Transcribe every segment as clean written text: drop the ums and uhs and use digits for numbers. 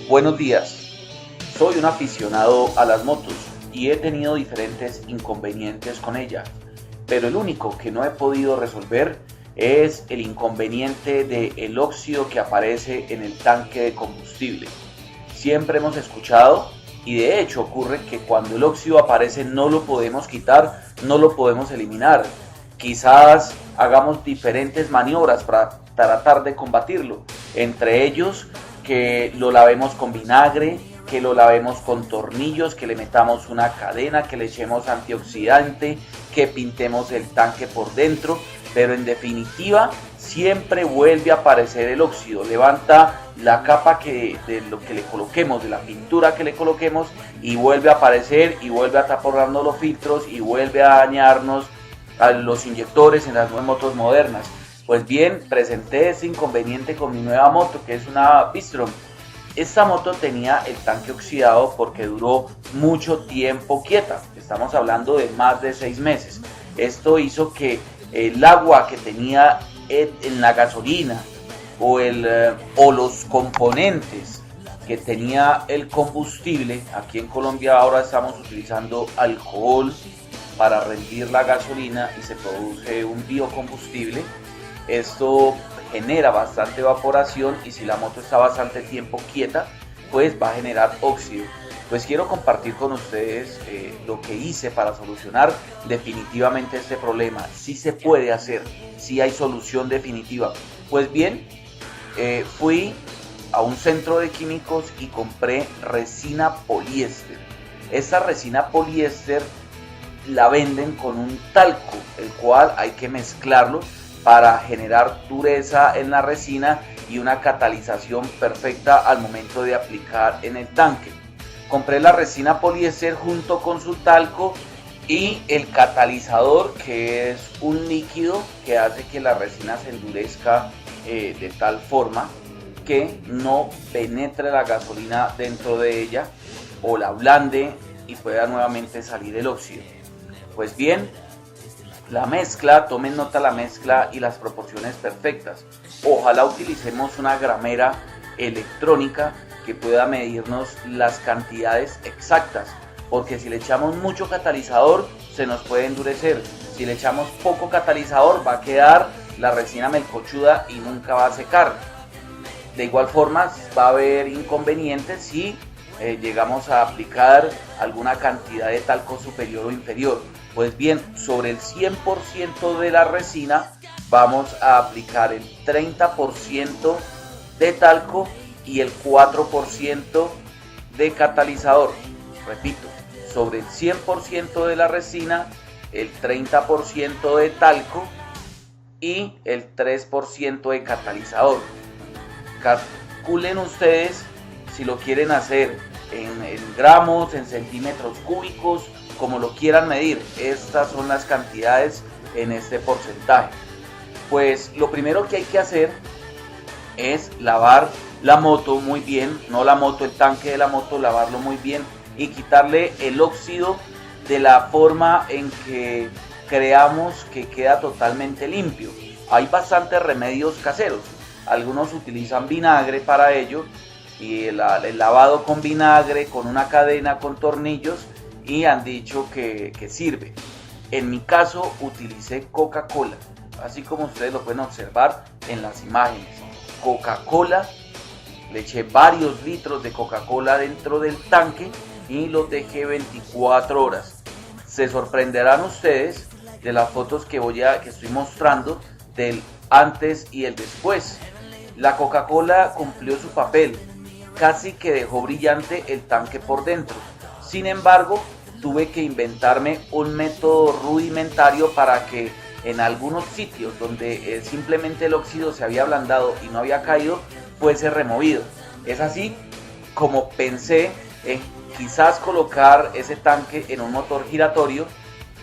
Buenos días, soy un aficionado a las motos y he tenido diferentes inconvenientes con ella, pero el único que no he podido resolver es el inconveniente del óxido que aparece en el tanque de combustible. Siempre hemos escuchado, y de hecho ocurre, que cuando el óxido aparece no lo podemos quitar, no lo podemos eliminar. Quizás hagamos diferentes maniobras para tratar de combatirlo, entre ellos que lo lavemos con vinagre, que lo lavemos con tornillos, que le metamos una cadena, que le echemos antioxidante, que pintemos el tanque por dentro, pero en definitiva siempre vuelve a aparecer el óxido. Levanta la capa de lo que le coloquemos, de la pintura que le coloquemos, y vuelve a aparecer y vuelve a taponarnos los filtros y vuelve a dañarnos a los inyectores en las nuevas motos modernas. Pues bien, presenté ese inconveniente con mi nueva moto, que es una Bistrom. Esta moto tenía el tanque oxidado porque duró mucho tiempo quieta. Estamos hablando de más de 6 meses. Esto hizo que el agua que tenía en la gasolina o los componentes que tenía el combustible, aquí en Colombia ahora estamos utilizando alcohol para rendir la gasolina y se produce un biocombustible. Esto genera bastante evaporación y si la moto está bastante tiempo quieta, pues va a generar óxido. Pues quiero compartir con ustedes lo que hice para solucionar definitivamente este problema. Sí se puede hacer, sí hay solución definitiva. Pues bien, fui a un centro de químicos y compré resina poliéster. Esta resina poliéster la venden con un talco, el cual hay que mezclarlo para generar dureza en la resina y una catalización perfecta al momento de aplicar en el tanque. Compré la resina poliéster junto con su talco y el catalizador, que es un líquido que hace que la resina se endurezca de tal forma que no penetre la gasolina dentro de ella o la ablande y pueda nuevamente salir el óxido. Pues bien, la mezcla, tomen nota la mezcla y las proporciones perfectas. Ojalá utilicemos una gramera electrónica que pueda medirnos las cantidades exactas, porque si le echamos mucho catalizador se nos puede endurecer, si le echamos poco catalizador va a quedar la resina melcochuda y nunca va a secar. De igual forma va a haber inconvenientes si llegamos a aplicar alguna cantidad de talco superior o inferior. Pues bien, sobre el 100% de la resina vamos a aplicar el 30% de talco y el 4% de catalizador. Repito, sobre el 100% de la resina, el 30% de talco y el 3% de catalizador. Calculen ustedes si lo quieren hacer en gramos, en centímetros cúbicos, como lo quieran medir. Estas son las cantidades en este porcentaje. Pues lo primero que hay que hacer es lavar la moto muy bien, no la moto, el tanque de la moto, lavarlo muy bien y quitarle el óxido de la forma en que creamos que queda totalmente limpio. Hay bastantes remedios caseros, algunos utilizan vinagre para ello y el lavado con vinagre, con una cadena, con tornillos, y han dicho que sirve. En mi caso utilicé Coca-Cola, así como ustedes lo pueden observar en las imágenes. Coca-Cola, le eché varios litros de Coca-Cola dentro del tanque y los dejé 24 horas. Se sorprenderán ustedes de las fotos que estoy mostrando del antes y el después. La Coca-Cola cumplió su papel, casi que dejó brillante el tanque por dentro. Sin embargo, tuve que inventarme un método rudimentario para que en algunos sitios donde simplemente el óxido se había ablandado y no había caído, fuese removido. Es así como pensé en quizás colocar ese tanque en un motor giratorio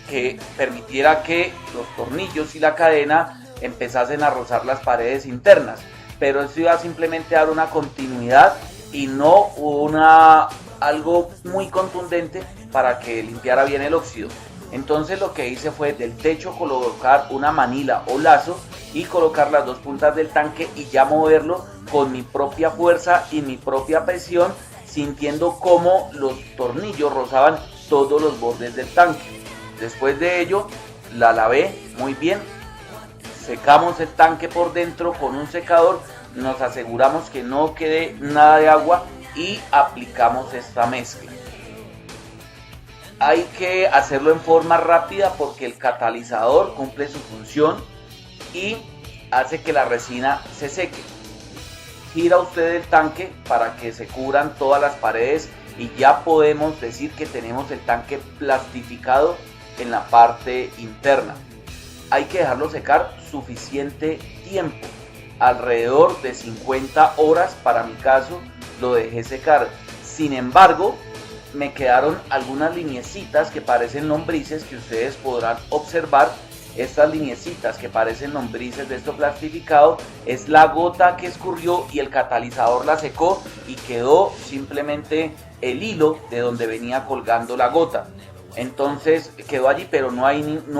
que permitiera que los tornillos y la cadena empezasen a rozar las paredes internas, pero esto iba simplemente a dar una continuidad y no algo muy contundente para que limpiara bien el óxido. Entonces lo que hice fue del techo colocar una manila o lazo y colocar las dos puntas del tanque y ya moverlo con mi propia fuerza y mi propia presión, sintiendo cómo los tornillos rozaban todos los bordes del tanque. Después de ello, la lavé muy bien, secamos el tanque por dentro con un secador, nos aseguramos que no quede nada de agua y aplicamos esta mezcla. Hay que hacerlo en forma rápida porque el catalizador cumple su función y hace que la resina se seque. Gira usted el tanque para que se cubran todas las paredes y ya podemos decir que tenemos el tanque plastificado en la parte interna. Hay que dejarlo secar suficiente tiempo, alrededor de 50 horas para mi caso lo dejé secar. Sin embargo, me quedaron algunas lineecitas que parecen lombrices que ustedes podrán observar. Estas lineecitas que parecen lombrices de esto plastificado es la gota que escurrió y el catalizador la secó y quedó simplemente el hilo de donde venía colgando la gota. Entonces quedó allí, pero no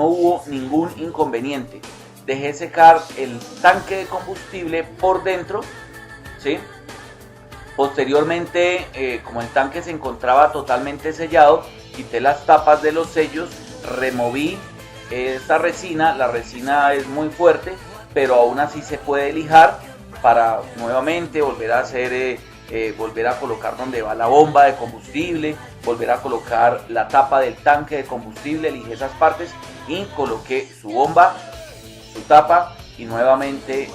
hubo ningún inconveniente. Dejé secar el tanque de combustible por dentro, ¿sí? Posteriormente, como el tanque se encontraba totalmente sellado, quité las tapas de los sellos, removí esta resina. La resina es muy fuerte, pero aún así se puede lijar para nuevamente volver a hacer, volver a colocar donde va la bomba de combustible, volver a colocar la tapa del tanque de combustible. Lijé esas partes y coloqué su bomba, su tapa y nuevamente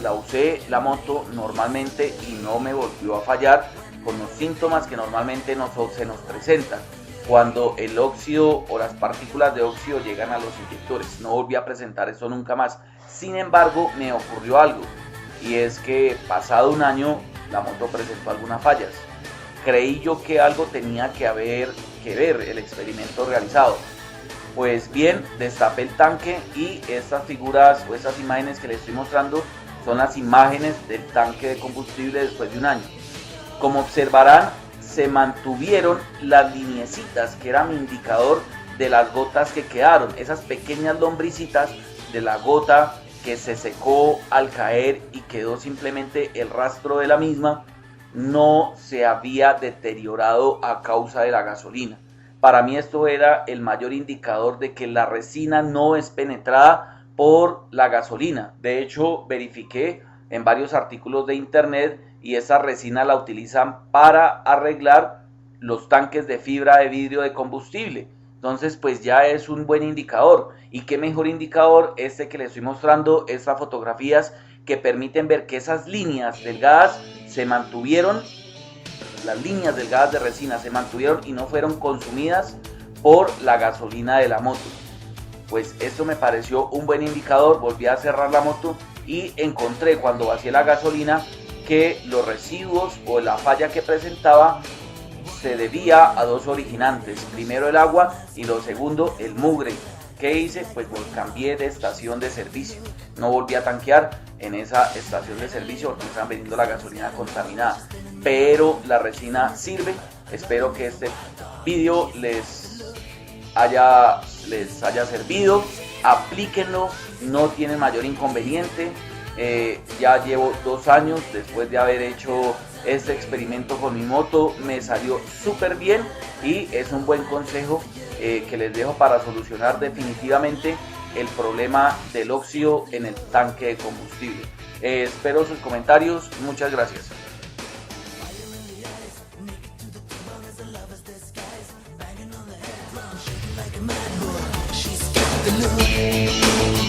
la usé la moto normalmente y no me volvió a fallar con los síntomas que normalmente se nos presentan cuando el óxido o las partículas de óxido llegan a los inyectores. No volví a presentar eso nunca más. Sin embargo, me ocurrió algo y es que pasado un año la moto presentó algunas fallas. Creí yo que algo tenía que ver el experimento realizado. Pues bien, destapé el tanque y estas figuras o estas imágenes que les estoy mostrando son las imágenes del tanque de combustible después de un año. Como observarán, se mantuvieron las lineecitas que era mi indicador de las gotas que quedaron, esas pequeñas lombricitas de la gota que se secó al caer y quedó simplemente el rastro de la misma. No se había deteriorado a causa de la gasolina. Para mí esto era el mayor indicador de que la resina no es penetrada por la gasolina. De hecho, verifiqué en varios artículos de internet y esa resina la utilizan para arreglar los tanques de fibra de vidrio de combustible. Entonces, pues ya es un buen indicador. Y qué mejor indicador este que les estoy mostrando, estas fotografías que permiten ver que esas líneas delgadas se mantuvieron, las líneas delgadas de resina se mantuvieron y no fueron consumidas por la gasolina de la moto. Pues esto me pareció un buen indicador. Volví a cerrar la moto y encontré cuando vacié la gasolina que los residuos o la falla que presentaba se debía a dos originantes. Primero el agua y lo segundo el mugre. ¿Qué hice? Pues cambié de estación de servicio. No volví a tanquear en esa estación de servicio porque me estaban vendiendo la gasolina contaminada. Pero la resina sirve. Espero que este video les haya servido. Aplíquenlo, no tienen mayor inconveniente. Ya llevo 2 años después de haber hecho este experimento con mi moto, me salió súper bien y es un buen consejo que les dejo para solucionar definitivamente el problema del óxido en el tanque de combustible. Espero sus comentarios, muchas gracias. The